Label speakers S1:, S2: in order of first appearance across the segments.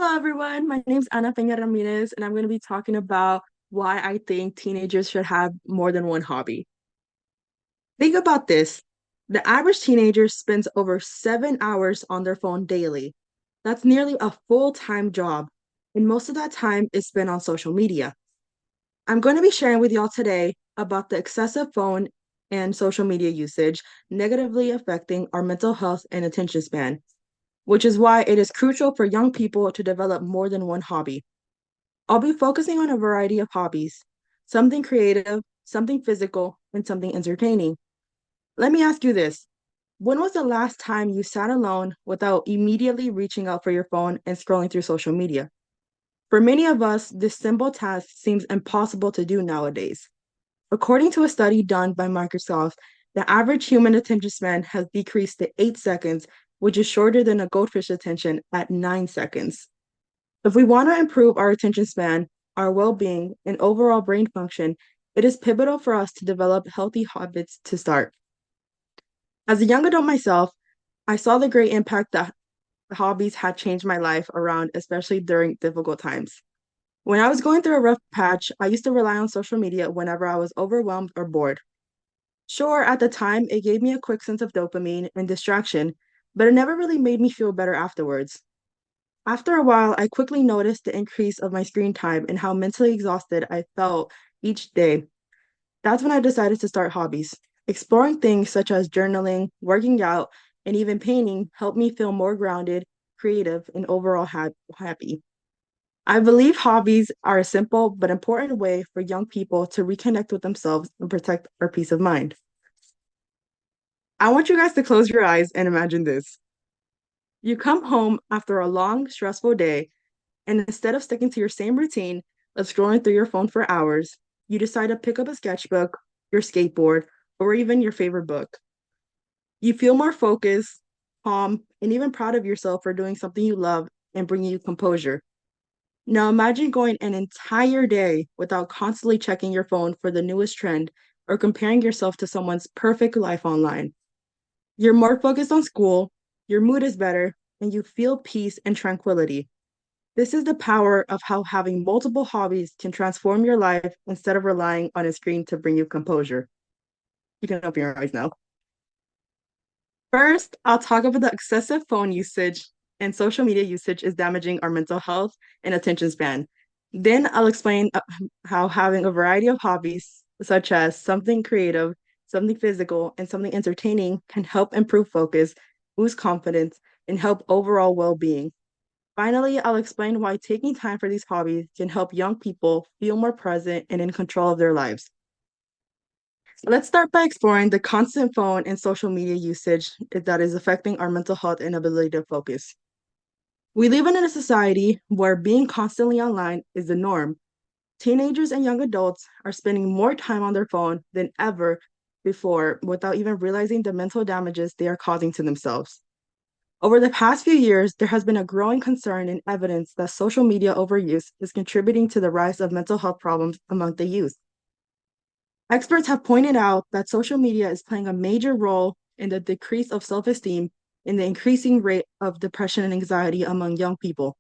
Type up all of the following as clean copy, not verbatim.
S1: Hello, everyone. My name is Ana Peña Ramirez, and I'm going to be talking about why I think teenagers should have more than one hobby. Think about this. The average teenager spends over 7 hours on their phone daily. That's nearly a full-time job, and most of that time is spent on social media. I'm going to be sharing with y'all today about the excessive phone and social media usage negatively affecting our mental health and attention span, which is why it is crucial for young people to develop more than one hobby. I'll be focusing on a variety of hobbies, something creative, something physical, and something entertaining. Let me ask you this. When was the last time you sat alone without immediately reaching out for your phone and scrolling through social media? For many of us, this simple task seems impossible to do nowadays. According to a study done by Microsoft, the average human attention span has decreased to 8 seconds, which is shorter than a goldfish attention at 9 seconds. If we want to improve our attention span, our well being, and overall brain function, it is pivotal for us to develop healthy habits to start. As a young adult myself, I saw the great impact that hobbies had changed my life around, especially during difficult times. When I was going through a rough patch, I used to rely on social media whenever I was overwhelmed or bored. Sure, at the time, it gave me a quick sense of dopamine and distraction, but it never really made me feel better afterwards. After a while, I quickly noticed the increase of my screen time and how mentally exhausted I felt each day. That's when I decided to start hobbies. Exploring things such as journaling, working out, and even painting helped me feel more grounded, creative, and overall happy. I believe hobbies are a simple but important way for young people to reconnect with themselves and protect our peace of mind. I want you guys to close your eyes and imagine this. You come home after a long, stressful day, and instead of sticking to your same routine of scrolling through your phone for hours, you decide to pick up a sketchbook, your skateboard, or even your favorite book. You feel more focused, calm, and even proud of yourself for doing something you love and bringing you composure. Now imagine going an entire day without constantly checking your phone for the newest trend or comparing yourself to someone's perfect life online. You're more focused on school, your mood is better, and you feel peace and tranquility. This is the power of how having multiple hobbies can transform your life instead of relying on a screen to bring you composure. You can open your eyes now. First, I'll talk about the excessive phone usage and social media usage is damaging our mental health and attention span. Then I'll explain how having a variety of hobbies, such as something creative, something physical, and something entertaining, can help improve focus, boost confidence, and help overall well being. Finally, I'll explain why taking time for these hobbies can help young people feel more present and in control of their lives. Let's start by exploring the constant phone and social media usage that is affecting our mental health and ability to focus. We live in a society where being constantly online is the norm. Teenagers and young adults are spending more time on their phone than ever before without even realizing the mental damages they are causing to themselves. Over the past few years, there has been a growing concern and evidence that social media overuse is contributing to the rise of mental health problems among the youth. Experts have pointed out that social media is playing a major role in the decrease of self esteem and the increasing rate of depression and anxiety among young people.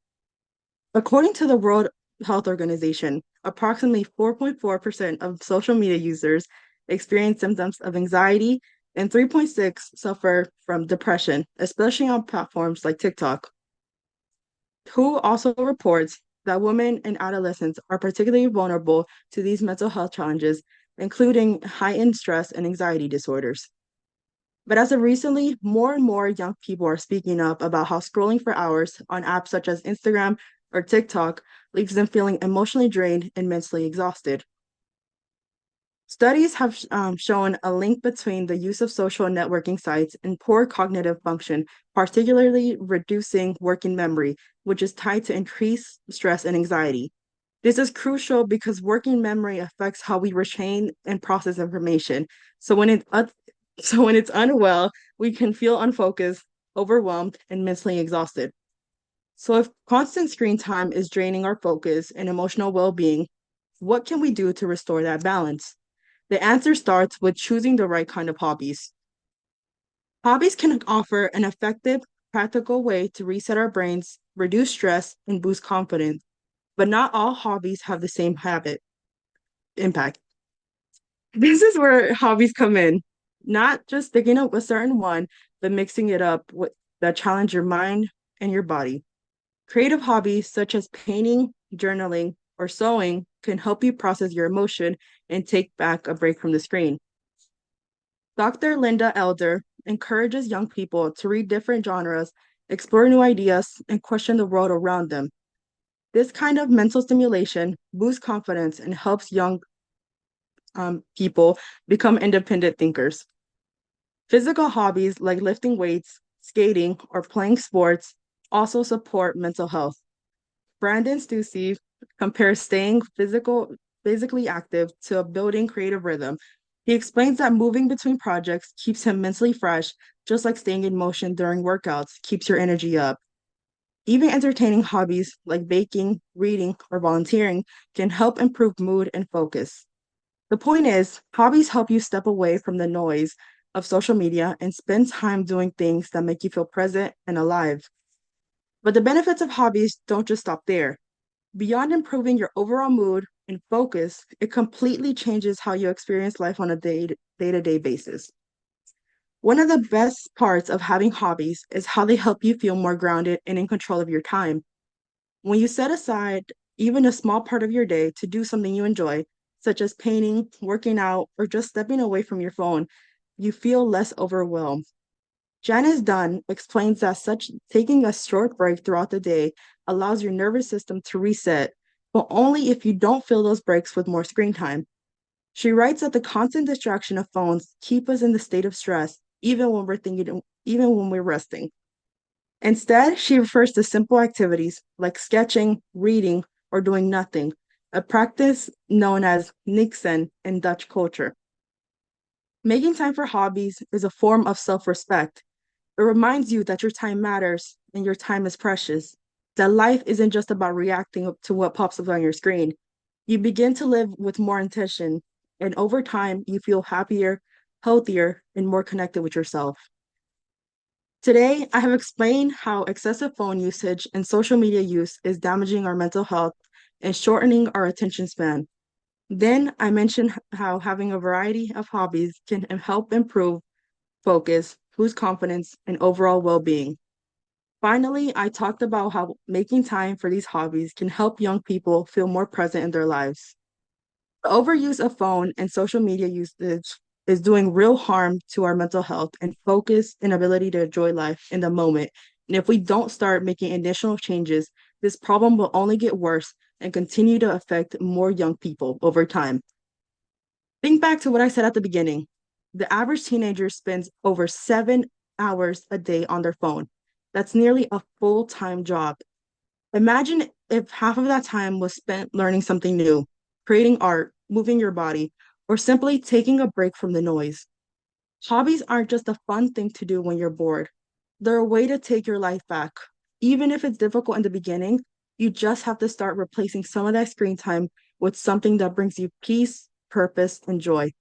S1: According to the World Health Organization, approximately 4.4% of social media users experience symptoms of anxiety, and 3.6 suffer from depression, especially on platforms like TikTok. WHO also reports that women and adolescents are particularly vulnerable to these mental health challenges, including heightened stress and anxiety disorders. But as of recently, more and more young people are speaking up about how scrolling for hours on apps such as Instagram or TikTok leaves them feeling emotionally drained and mentally exhausted. Studies have shown a link between the use of social networking sites and poor cognitive function, particularly reducing working memory, which is tied to increased stress and anxiety. This is crucial because working memory affects how we retain and process information. So when it's unwell, we can feel unfocused, overwhelmed, and mentally exhausted. So if constant screen time is draining our focus and emotional well-being, what can we do to restore that balance? The answer starts with choosing the right kind of hobbies. Hobbies can offer an effective practical way to reset our brains, reduce stress, and boost confidence. But not all hobbies have the same habit impact. This is where hobbies come in, not just sticking up with certain one, but mixing it up with that challenge your mind and your body. Creative hobbies such as painting, journaling, or sewing can help you process your emotion and take back a break from the screen. Dr. Linda Elder encourages young people to read different genres, explore new ideas, and question the world around them. This kind of mental stimulation boosts confidence and helps young people become independent thinkers. Physical hobbies like lifting weights, skating, or playing sports also support mental health. Brandon Stussy compares staying physically active to building creative rhythm. He explains that moving between projects keeps him mentally fresh, just like staying in motion during workouts keeps your energy up. Even entertaining hobbies like baking, reading, or volunteering can help improve mood and focus. The point is, hobbies help you step away from the noise of social media and spend time doing things that make you feel present and alive. But the benefits of hobbies don't just stop there. Beyond improving your overall mood and focus, it completely changes how you experience life on a day-to-day basis. One of the best parts of having hobbies is how they help you feel more grounded and in control of your time. When you set aside even a small part of your day to do something you enjoy, such as painting, working out, or just stepping away from your phone, you feel less overwhelmed. Janice Dunn explains that such taking a short break throughout the day allows your nervous system to reset, but only if you don't fill those breaks with more screen time. She writes that the constant distraction of phones keep us in the state of stress, even when we're resting. Instead, she refers to simple activities like sketching, reading, or doing nothing, a practice known as niksen in Dutch culture. Making time for hobbies is a form of self-respect. It reminds you that your time matters and your time is precious, that life isn't just about reacting to what pops up on your screen. You begin to live with more intention, and over time, you feel happier, healthier, and more connected with yourself. Today, I have explained how excessive phone usage and social media use is damaging our mental health and shortening our attention span. Then I mentioned how having a variety of hobbies can help improve focus, boost confidence, and overall well-being. Finally, I talked about how making time for these hobbies can help young people feel more present in their lives. The overuse of phone and social media usage is doing real harm to our mental health and focus and ability to enjoy life in the moment. And if we don't start making initial changes, this problem will only get worse and continue to affect more young people over time. Think back to what I said at the beginning. The average teenager spends over 7 hours a day on their phone. That's nearly a full-time job. Imagine if half of that time was spent learning something new, creating art, moving your body, or simply taking a break from the noise. Hobbies aren't just a fun thing to do when you're bored. They're a way to take your life back. Even if it's difficult in the beginning, you just have to start replacing some of that screen time with something that brings you peace, purpose, and joy.